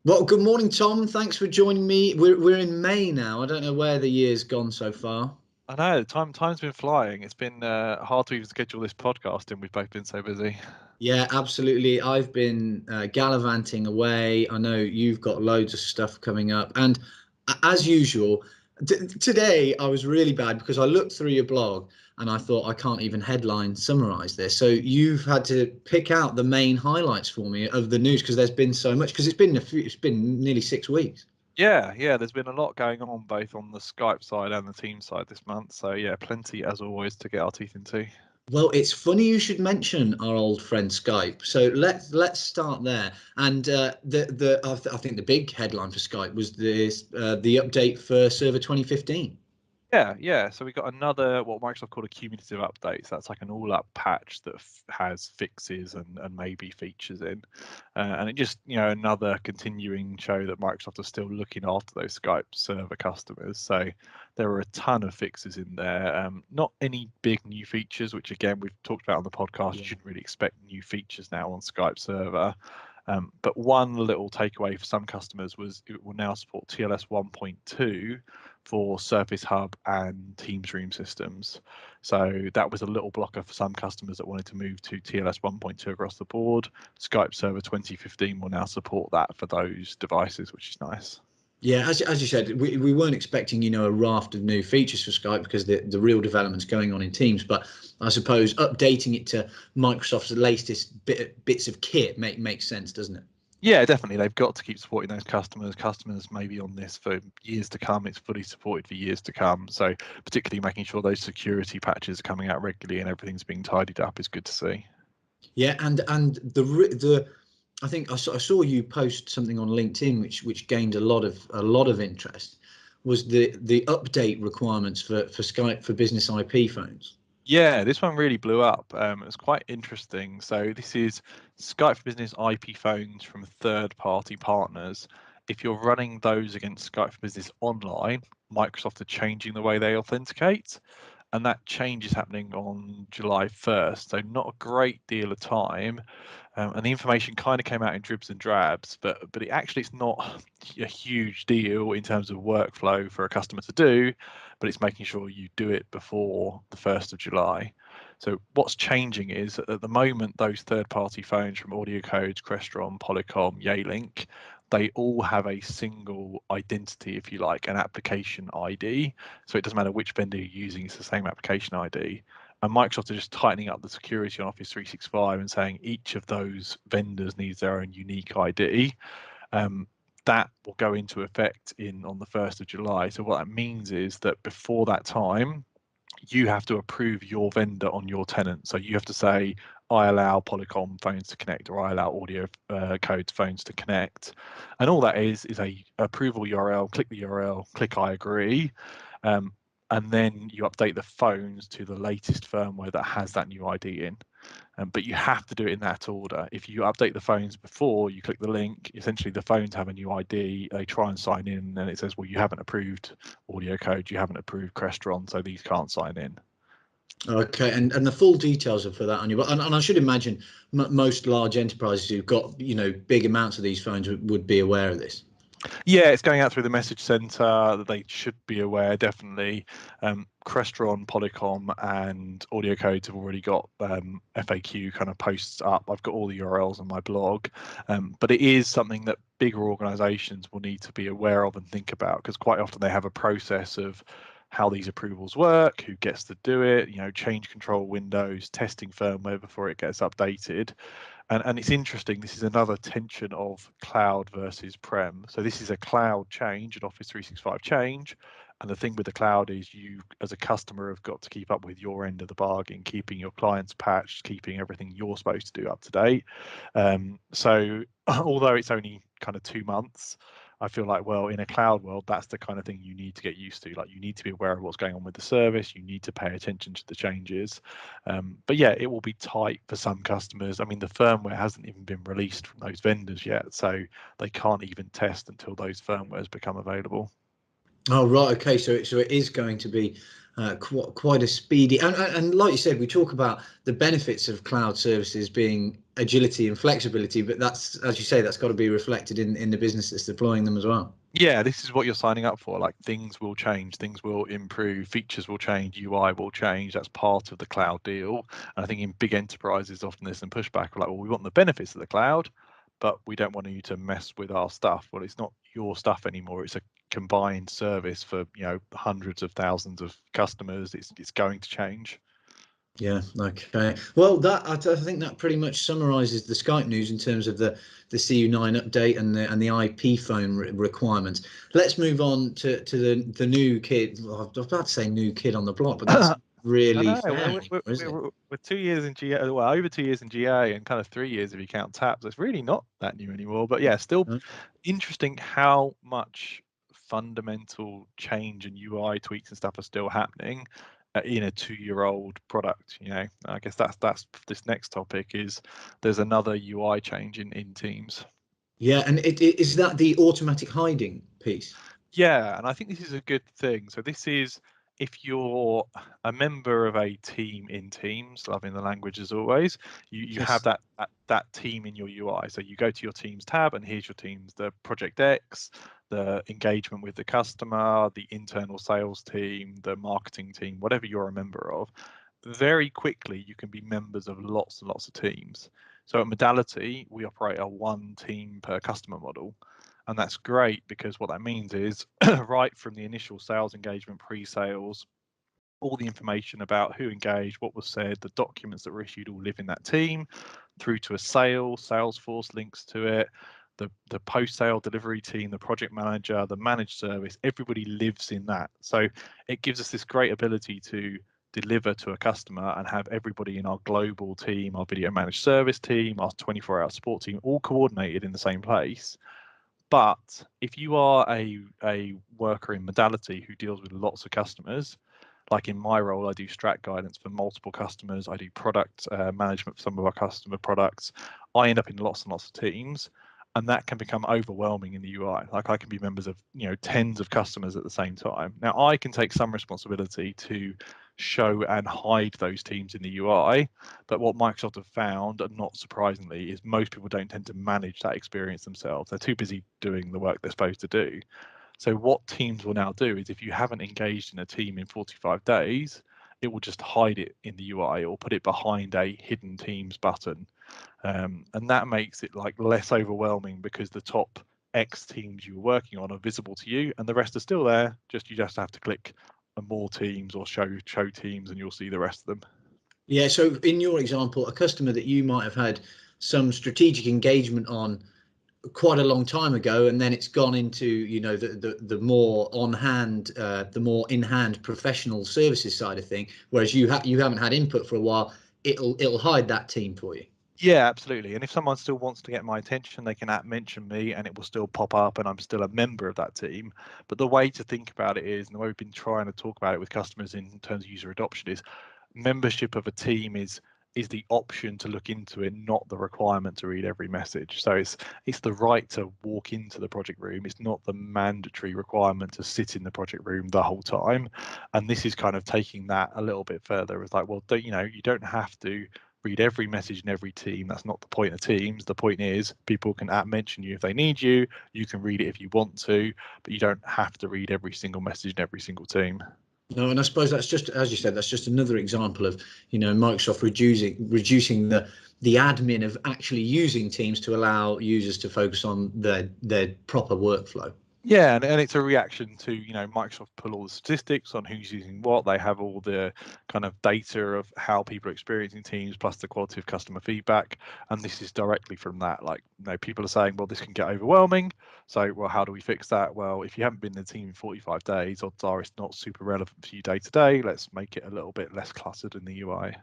Well, good morning, Tom. Thanks for joining me. We're in May now. I don't know where the year's gone so far. I know time's been flying. It's been hard to even schedule this podcast, and we've both been so busy. Yeah, absolutely. I've been gallivanting away. I know you've got loads of stuff coming up. And as usual, today I was really bad because I looked through your blog and I thought I can't even headline summarize this. So you've had to pick out the main highlights for me of the news because there's been so much because it's been nearly 6 weeks. Yeah. There's been a lot going on both on the Skype side and the team side this month. So yeah, plenty as always to get our teeth into. Well, it's funny you should mention our old friend Skype. So let's start there. And I think the big headline for Skype was the update for Server 2015. Yeah. So we got another what Microsoft called a cumulative update. So that's like an all-up patch that has fixes and maybe features in, and it just another continuing show that Microsoft are still looking after those Skype server customers. So there are a ton of fixes in there. Not any big new features, which again we've talked about on the podcast. You shouldn't really expect new features now on Skype server. But one little takeaway for some customers was it will now support TLS 1.2 for Surface Hub and Teams Room systems. So that was a little blocker for some customers that wanted to move to TLS 1.2 across the board. Skype Server 2015 will now support that for those devices, which is nice. Yeah, as you said, we weren't expecting, a raft of new features for Skype because the real development's going on in Teams. But I suppose updating it to Microsoft's latest bits of kit makes sense, doesn't it? Yeah, definitely. They've got to keep supporting those customers. Customers may be on this for years to come. It's fully supported for years to come. So particularly making sure those security patches are coming out regularly and everything's being tidied up is good to see. Yeah, and the I think I saw you post something on LinkedIn which gained a lot of interest was the update requirements for Skype for business IP phones. Yeah, this one really blew up. It's quite interesting. So this is Skype for Business IP phones from third-party partners. If you're running those against Skype for Business Online, Microsoft are changing the way they authenticate, and that change is happening on July 1st. So not a great deal of time. And the information kind of came out in dribs and drabs, but it's not a huge deal in terms of workflow for a customer to do, but it's making sure you do it before the 1st of July. So what's changing is at the moment those third-party phones from AudioCodes, Crestron, Polycom, Yealink, they all have a single identity, if you like, an application ID. So it doesn't matter which vendor you're using, it's the same application ID. And Microsoft are just tightening up the security on Office 365 and saying each of those vendors needs their own unique ID. That will go into effect on the 1st of July. So what that means is that before that time, you have to approve your vendor on your tenant. So you have to say, I allow Polycom phones to connect, or I allow Audio Codes phones to connect. And all that is a approval URL. Click the URL, click I agree. And then you update the phones to the latest firmware that has that new ID in. But you have to do it in that order. If you update the phones before you click the link, essentially the phones have a new ID, they try and sign in, and it says, well, you haven't approved AudioCode, you haven't approved Crestron, so these can't sign in. Okay, and the full details are for that on your, and I should imagine most large enterprises who've got big amounts of these phones would be aware of this. Yeah, it's going out through the message center that they should be aware, definitely. Crestron, Polycom, and AudioCodes have already got FAQ kind of posts up. I've got all the URLs on my blog, but it is something that bigger organizations will need to be aware of and think about, because quite often they have a process of how these approvals work, who gets to do it, change control windows, testing firmware before it gets updated. And it's interesting, this is another tension of cloud versus prem. So this is a cloud change, an Office 365 change. And the thing with the cloud is you, as a customer, have got to keep up with your end of the bargain, keeping your clients patched, keeping everything you're supposed to do up to date. So although it's only kind of 2 months, I feel like, well, in a cloud world, that's the kind of thing you need to get used to. Like, you need to be aware of what's going on with the service. You need to pay attention to the changes. But yeah, it will be tight for some customers. I mean, the firmware hasn't even been released from those vendors yet, so they can't even test until those firmwares become available. Oh, right. Okay. So it is going to be quite a speedy, and like you said, we talk about the benefits of cloud services being agility and flexibility, but that's, as you say, that's got to be reflected in the business that's deploying them as well. Yeah, this is what you're signing up for. Like, things will change, things will improve, features will change, UI will change. That's part of the cloud deal. And I think in big enterprises, often there's some pushback. We're like, well, we want the benefits of the cloud, but we don't want you to mess with our stuff. Well, it's not your stuff anymore. It's a combined service for, you know, hundreds of thousands of customers. It's going to change. Yeah. Okay. Well, that I think that pretty much summarises the Skype news in terms of the CU9 update and the IP phone requirements. Let's move on to the new kid. Well, I was about to say new kid on the block, but that's really fair, is it? We're 2 years in GA, well, over 2 years in GA, and kind of 3 years if you count tabs. It's really not that new anymore. But yeah, still interesting how much fundamental change and UI tweaks and stuff are still happening in a 2-year-old product. You know, I guess that's this next topic is there's another UI change in Teams. Yeah, and is that the automatic hiding piece? Yeah, and I think this is a good thing. So this is if you're a member of a team in Teams, loving the language as always, you have that team in your UI. So you go to your Teams tab, and here's your teams: the Project X, the engagement with the customer, the internal sales team, the marketing team, whatever you're a member of. Very quickly, you can be members of lots and lots of teams. So at Modality, we operate a 1 team per customer model. And that's great because what that means is right from the initial sales engagement, pre-sales, all the information about who engaged, what was said, the documents that were issued all live in that team, through to a sale, Salesforce links to it, the post-sale delivery team, the project manager, the managed service, everybody lives in that. So it gives us this great ability to deliver to a customer and have everybody in our global team, our video managed service team, our 24-hour support team, all coordinated in the same place. But if you are a worker in Modality who deals with lots of customers, like in my role, I do strat guidance for multiple customers. I do product management for some of our customer products. I end up in lots and lots of teams, and that can become overwhelming in the UI. Like, I can be members of, you know, tens of customers at the same time. Now, I can take some responsibility to show and hide those teams in the UI, but what Microsoft have found, not surprisingly, is most people don't tend to manage that experience themselves. They're too busy doing the work they're supposed to do. So what Teams will now do is, if you haven't engaged in a team in 45 days, it will just hide it in the UI or put it behind a hidden Teams button. And that makes it like less overwhelming because the top X teams you were working on are visible to you, and the rest are still there. You just have to click more teams or show teams, and you'll see the rest of them. Yeah. So in your example, a customer that you might have had some strategic engagement on quite a long time ago, and then it's gone into, you know, the more on hand, the more in hand professional services side of thing, whereas you haven't had input for a while, it'll hide that team for you. Yeah, absolutely. And if someone still wants to get my attention, they can mention me and it will still pop up and I'm still a member of that team. But the way to think about it is, and the way we've been trying to talk about it with customers in terms of user adoption, is membership of a team is the option to look into it, not the requirement to read every message. So it's the right to walk into the project room. It's not the mandatory requirement to sit in the project room the whole time. And this is kind of taking that a little bit further. It's like, well, you don't have to read every message in every team. That's not the point of Teams. The point is people can mention you if they need you. You can read it if you want to, but you don't have to read every single message in every single team. No, and I suppose that's just, as you said, that's just another example of, you know, Microsoft reducing the admin of actually using Teams to allow users to focus on their proper workflow. Yeah, and it's a reaction to, you know, Microsoft pull all the statistics on who's using what. They have all the kind of data of how people are experiencing Teams, plus the quality of customer feedback. And this is directly from that. Like, you know, people are saying, well, this can get overwhelming. So, well, how do we fix that? Well, if you haven't been in the team in 45 days, odds are it's not super relevant for you day to day. Let's make it a little bit less cluttered in the UI.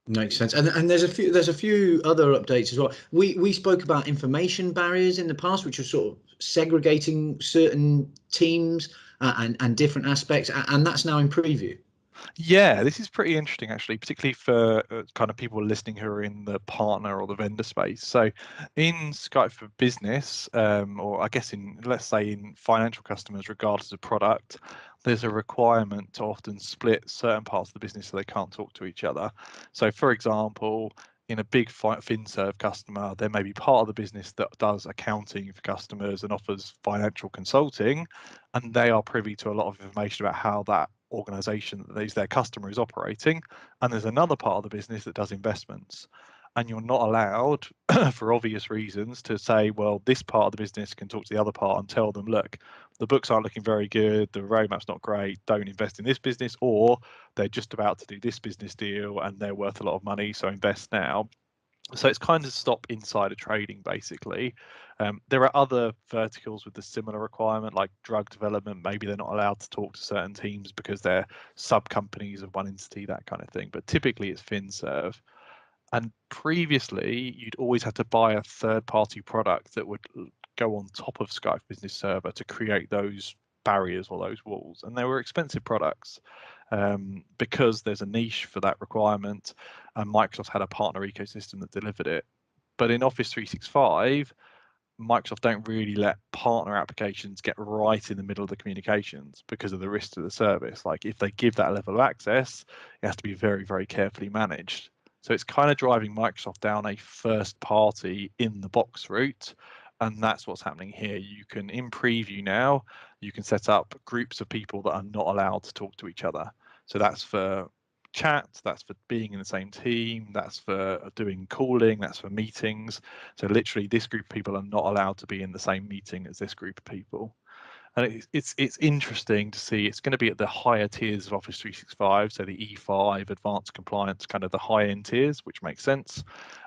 Makes sense. And there's a few other updates as well. We spoke about information barriers in the past, which are sort of segregating certain teams and different aspects, and that's now in preview. Yeah, this is pretty interesting, actually, particularly for kind of people listening who are in the partner or the vendor space. So in Skype for Business, or I guess let's say in financial customers, regardless of product, there's a requirement to often split certain parts of the business so they can't talk to each other. So for example, in a big FinServe customer, there may be part of the business that does accounting for customers and offers financial consulting, and they are privy to a lot of information about how that organization that is their customer is operating. And there's another part of the business that does investments. And you're not allowed, for obvious reasons, to say, well, this part of the business can talk to the other part and tell them, look, the books aren't looking very good, the roadmap's not great, don't invest in this business, or they're just about to do this business deal and they're worth a lot of money, so invest now. So it's kind of stop insider trading, basically. There are other verticals with the similar requirement, like drug development. Maybe they're not allowed to talk to certain teams because they're sub companies of one entity, that kind of thing. But typically it's FinServe. And previously, you'd always have to buy a third-party product that would go on top of Skype Business Server to create those barriers or those walls. And they were expensive products because there's a niche for that requirement, and Microsoft had a partner ecosystem that delivered it. But in Office 365, Microsoft don't really let partner applications get right in the middle of the communications because of the risk to the service. Like if they give that level of access, it has to be very, very carefully managed. So it's kind of driving Microsoft down a first party in the box route. And that's what's happening here. You can, in preview now, you can set up groups of people that are not allowed to talk to each other. So that's for chat, that's for being in the same team, that's for doing calling, that's for meetings. So literally this group of people are not allowed to be in the same meeting as this group of people. And it's interesting to see. It's going to be at the higher tiers of Office 365, so the E5, Advanced Compliance, kind of the high-end tiers, which makes sense.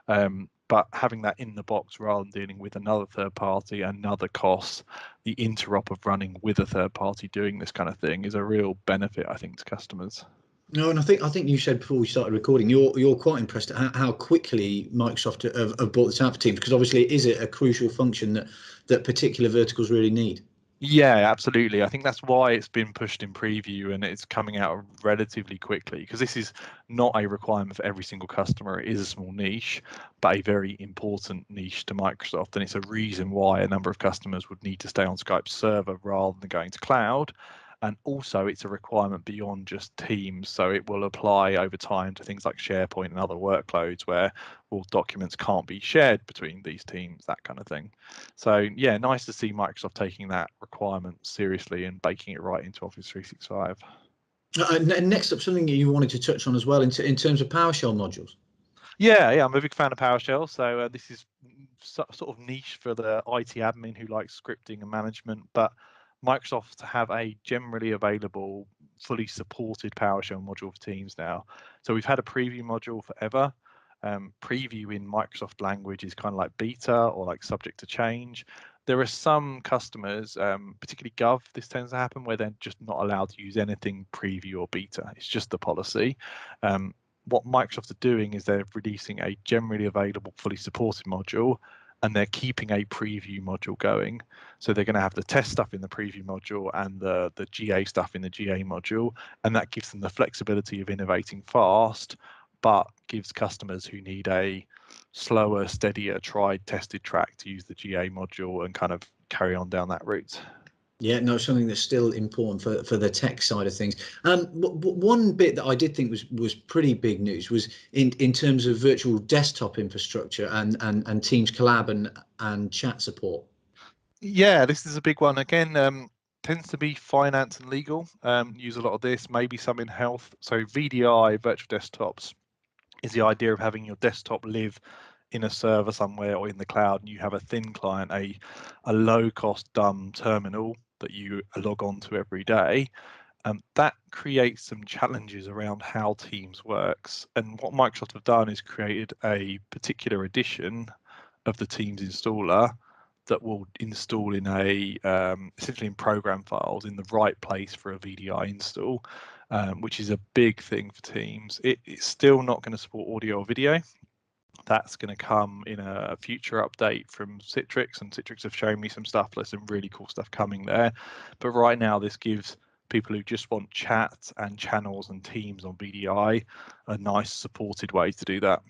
But having that in the box rather than dealing with another third party, another cost, the interop of running with a third party doing this kind of thing is a real benefit, I think, to customers. No, and I think you said before we started recording, you're quite impressed at how quickly Microsoft have brought this out for Teams, because obviously it is a crucial function that particular verticals really need. Yeah, absolutely. I think that's why it's been pushed in preview and it's coming out relatively quickly, because this is not a requirement for every single customer. It is a small niche, but a very important niche to Microsoft. And it's a reason why a number of customers would need to stay on Skype server rather than going to cloud. And also it's a requirement beyond just Teams. So it will apply over time to things like SharePoint and other workloads where all documents can't be shared between these teams, that kind of thing. So yeah, nice to see Microsoft taking that requirement seriously and baking it right into Office 365. And next up, something you wanted to touch on as well in terms of PowerShell modules. Yeah, I'm a big fan of PowerShell. So this is sort of niche for the IT admin who likes scripting and management, but Microsoft have a generally available, fully supported PowerShell module for Teams now. So we've had a preview module forever. Preview in Microsoft language is kind of like beta or like subject to change. There are some customers, particularly Gov, this tends to happen where they're just not allowed to use anything preview or beta. It's just the policy. What Microsoft are doing is they're releasing a generally available, fully supported module, and they're keeping a preview module going. So they're going to have the test stuff in the preview module and the GA stuff in the GA module, and that gives them the flexibility of innovating fast, but gives customers who need a slower, steadier, tried, tested track to use the GA module and kind of carry on down that route. Yeah, no, something that's still important for the tech side of things. One bit that I did think was pretty big news was in terms of virtual desktop infrastructure and Teams Collab and chat support. Yeah, this is a big one. Again, tends to be finance and legal. Use a lot of this, maybe some in health. So VDI, virtual desktops, is the idea of having your desktop live in a server somewhere or in the cloud, and you have a thin client, a low-cost dumb terminal that you log on to every day. That creates some challenges around how Teams works. And what Microsoft have done is created a particular edition of the Teams installer that will install in essentially in program files in the right place for a VDI install, which is a big thing for Teams. It's still not going to support audio or video. That's going to come in a future update from Citrix, and Citrix have shown me some stuff. There's some really cool stuff coming there. But right now, this gives people who just want chat and channels and Teams on VDI a nice supported way to do that.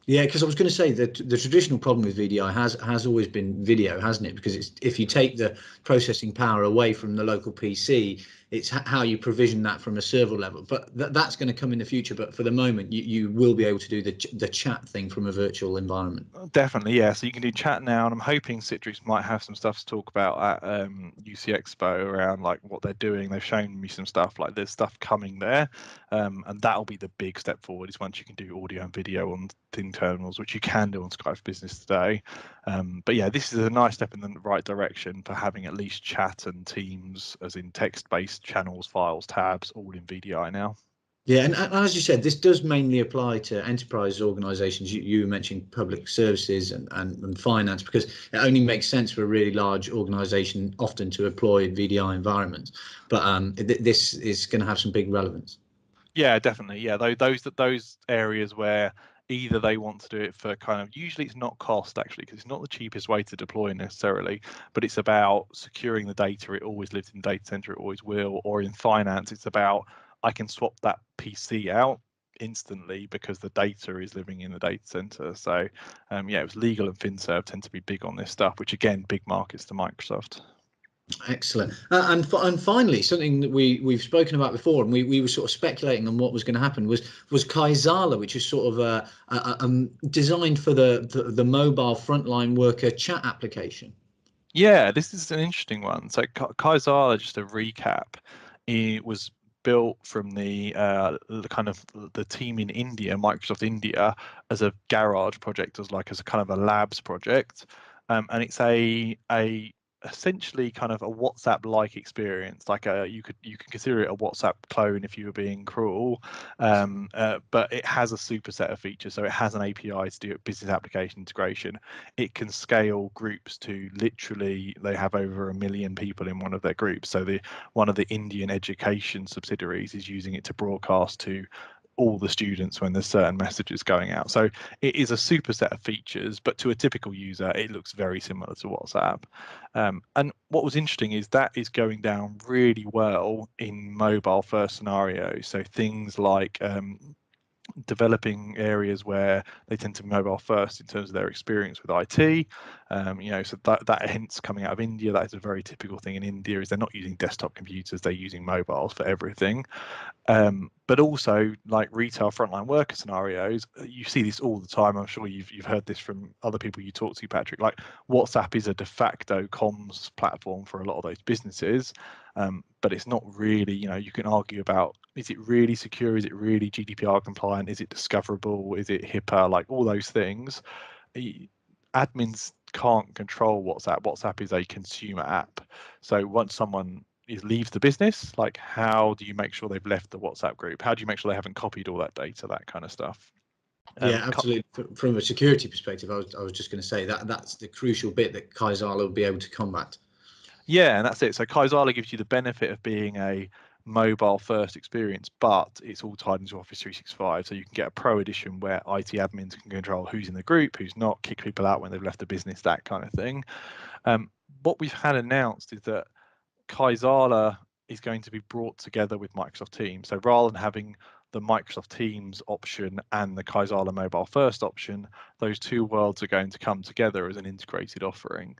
Yeah, because I was going to say that the traditional problem with VDI has always been video, hasn't it? Because if you take the processing power away from the local PC, it's how you provision that from a server level. But that's going to come in the future. But for the moment, you will be able to do the chat thing from a virtual environment. Definitely, yeah. So you can do chat now, and I'm hoping Citrix might have some stuff to talk about at UC Expo around like what they're doing. They've shown me some stuff, like there's stuff coming there, and that'll be the big step forward. Is once you can do audio and video on thin terminals, which you can do on Skype for Business today. But yeah, this is a nice step in the right direction for having at least chat and Teams, as in text-based channels, files, tabs, all in VDI now. Yeah, and as you said, this does mainly apply to enterprise organizations. You mentioned public services and finance, because it only makes sense for a really large organization often to employ VDI environments. But this is going to have some big relevance. Yeah, definitely. Yeah, those areas where either they want to do it for kind of, usually it's not cost actually, because it's not the cheapest way to deploy necessarily, but it's about securing the data. It always lives in data center, it always will. Or in finance, it's about, I can swap that PC out instantly because the data is living in the data center. So yeah, it was legal and FinServ tend to be big on this stuff, which again, big markets to Microsoft. Excellent. And finally, something that we've spoken about before, and we were sort of speculating on what was going to happen, was Kaizala, which is sort of designed for the mobile frontline worker chat application. Yeah, this is an interesting one. So Kaizala, just a recap, it was built from the kind of the team in India, Microsoft India, as a garage project, as a kind of a labs project, and it's a essentially kind of a WhatsApp-like experience. Like you can consider it a WhatsApp clone if you were being cruel, but it has a superset of features. So it has an API to do business application integration. It can scale groups to literally, they have over 1 million people in one of their groups. So one of the Indian education subsidiaries is using it to broadcast to all the students when there's certain messages going out. So it is a super set of features, but to a typical user, it looks very similar to WhatsApp. And what was interesting is that is going down really well in mobile first scenarios. So things like developing areas where they tend to be mobile first in terms of their experience with IT. So that hence coming out of India, that is a very typical thing in India, is they're not using desktop computers, they're using mobiles for everything. But also like retail frontline worker scenarios, you see this all the time. I'm sure you've heard this from other people you talk to, Patrick. Like WhatsApp is a de facto comms platform for a lot of those businesses, but it's not really. You can argue about, is it really secure? Is it really GDPR compliant? Is it discoverable? Is it HIPAA? Like all those things. Admins can't control WhatsApp. WhatsApp is a consumer app. So once someone leaves the business, like how do you make sure they've left the WhatsApp group? How do you make sure they haven't copied all that data, that kind of stuff? Yeah, absolutely. From a security perspective, I was just going to say that's the crucial bit that Kaizala will be able to combat. Yeah, and that's it. So Kaizala gives you the benefit of being a mobile first experience, but it's all tied into Office 365. So you can get a pro edition where IT admins can control who's in the group, who's not, kick people out when they've left the business, that kind of thing. What we've had announced is that Kaizala is going to be brought together with Microsoft Teams. So rather than having the Microsoft Teams option and the Kaizala mobile first option, those two worlds are going to come together as an integrated offering.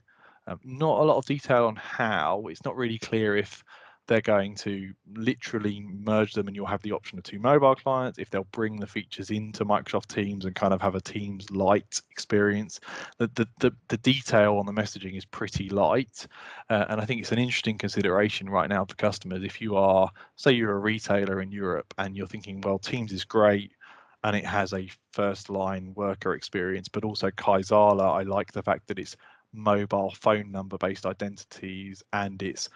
Not a lot of detail on how. It's not really clear if they're going to literally merge them and you'll have the option of two mobile clients, if they'll bring the features into Microsoft Teams and kind of have a Teams light experience. The detail on the messaging is pretty light, and I think it's an interesting consideration right now for customers. If you are, say you're a retailer in Europe and you're thinking, well, Teams is great and it has a first line worker experience, but also Kaizala, I like the fact that it's mobile phone number based identities and it's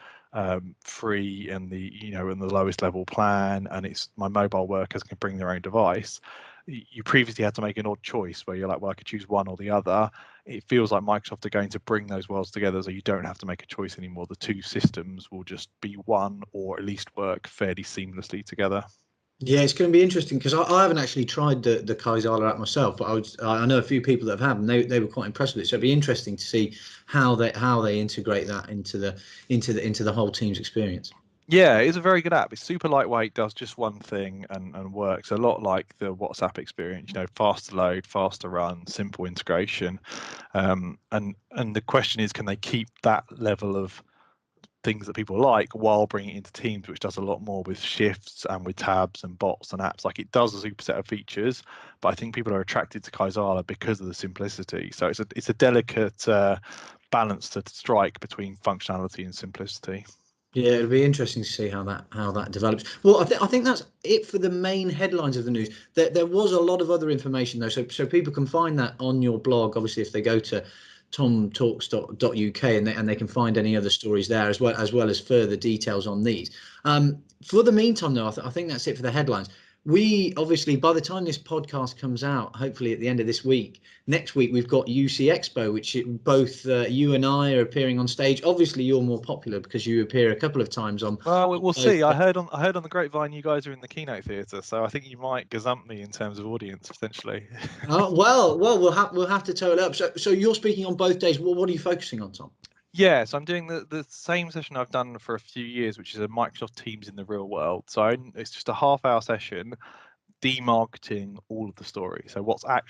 free and the in the lowest level plan, and it's my mobile workers can bring their own device. You previously had to make an odd choice where you're like, well, I could choose one or the other. It feels like Microsoft are going to bring those worlds together, so you don't have to make a choice anymore. The two systems will just be one, or at least work fairly seamlessly together. Yeah, it's going to be interesting because I haven't actually tried the Kaizala app myself, but I know a few people that have, and they were quite impressed with it. So it'd be interesting to see how they integrate that into the whole Teams experience. Yeah, it's a very good app. It's super lightweight, does just one thing and works a lot like the WhatsApp experience. Fast to load, fast to run, simple integration. And the question is, can they keep that level of things that people like while bringing it into Teams, which does a lot more with shifts and with tabs and bots and apps. Like, it does a superset of features, but I think people are attracted to Kaizala because of the simplicity. So it's a delicate balance to strike between functionality and simplicity. Yeah, it'll be interesting to see how that develops. Well, I think that's it for the main headlines of the news. There was a lot of other information though, so people can find that on your blog. Obviously, if they go to tomtalks.uk and they can find any other stories there as well as further details on these. For the meantime, though, I think that's it for the headlines. We obviously, by the time this podcast comes out, hopefully at the end of this week, next week we've got UC Expo, which both you and I are appearing on stage. Obviously, you're more popular because you appear a couple of times on. Well, we'll see. I heard on the grapevine you guys are in the keynote theatre, so I think you might gazump me in terms of audience potentially. Well, we'll have to toe it up. So you're speaking on both days. Well, what are you focusing on, Tom? Yeah, so I'm doing the same session I've done for a few years, which is a Microsoft Teams in the real world. So it's just a half-hour session, demarketing all of the story. So what are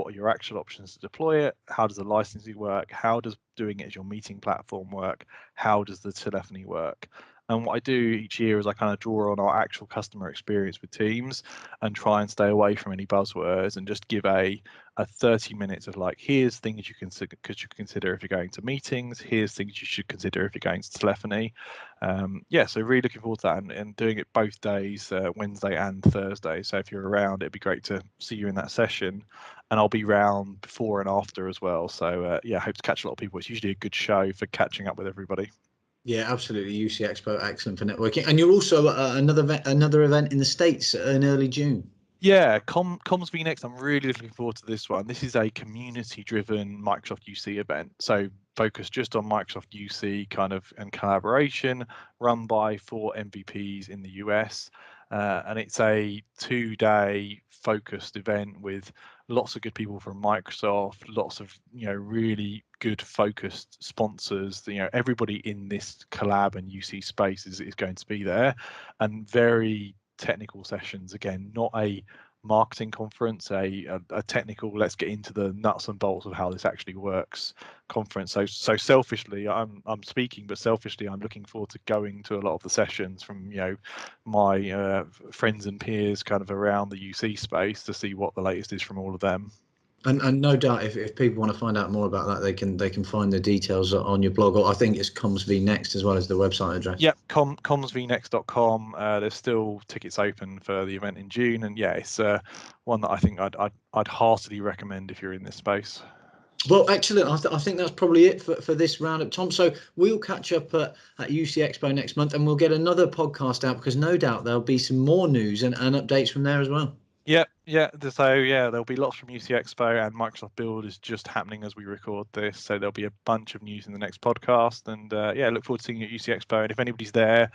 your actual options to deploy it? How does the licensing work? How does doing it as your meeting platform work? How does the telephony work? And what I do each year is I kind of draw on our actual customer experience with Teams and try and stay away from any buzzwords and just give a 30 minutes of like, here's things you consider if you're going to meetings, here's things you should consider if you're going to telephony. So really looking forward to that and doing it both days, Wednesday and Thursday. So if you're around, it'd be great to see you in that session, and I'll be around before and after as well. So hope to catch a lot of people. It's usually a good show for catching up with everybody. Yeah, absolutely. UC Expo, excellent for networking. And you're also at another event in the States in early June. Yeah, Comms vNext. I'm really looking forward to this one. This is a community-driven Microsoft UC event, so focused just on Microsoft UC kind of and collaboration, run by 4 MVPs in the US, and it's a 2-day focused event with lots of good people from Microsoft, lots of really good focused sponsors. Everybody in this collab and UC space is going to be there, and very technical sessions. Again, not a marketing conference, a technical, let's get into the nuts and bolts of how this actually works conference. So selfishly, I'm speaking, but selfishly I'm looking forward to going to a lot of the sessions from my friends and peers kind of around the UC space to see what the latest is from all of them. And no doubt, if people want to find out more about that, they can find the details on your blog, or I think it's Comms vNext as well as the website address. Yep, commsvnext.com. There's still tickets open for the event in June, and yeah, it's one that I think I'd heartily recommend if you're in this space. Well, excellent. I think that's probably it for this roundup, Tom. So we'll catch up at UC Expo next month, and we'll get another podcast out because no doubt there'll be some more news and updates from there as well. Yeah. So there'll be lots from UC Expo, and Microsoft Build is just happening as we record this. So there'll be a bunch of news in the next podcast, and look forward to seeing you at UC Expo. And if anybody's there,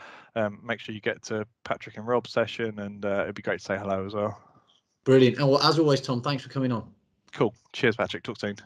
make sure you get to Patrick and Rob's session, and it'd be great to say hello as well. Brilliant. And well, as always, Tom, thanks for coming on. Cool. Cheers, Patrick. Talk soon.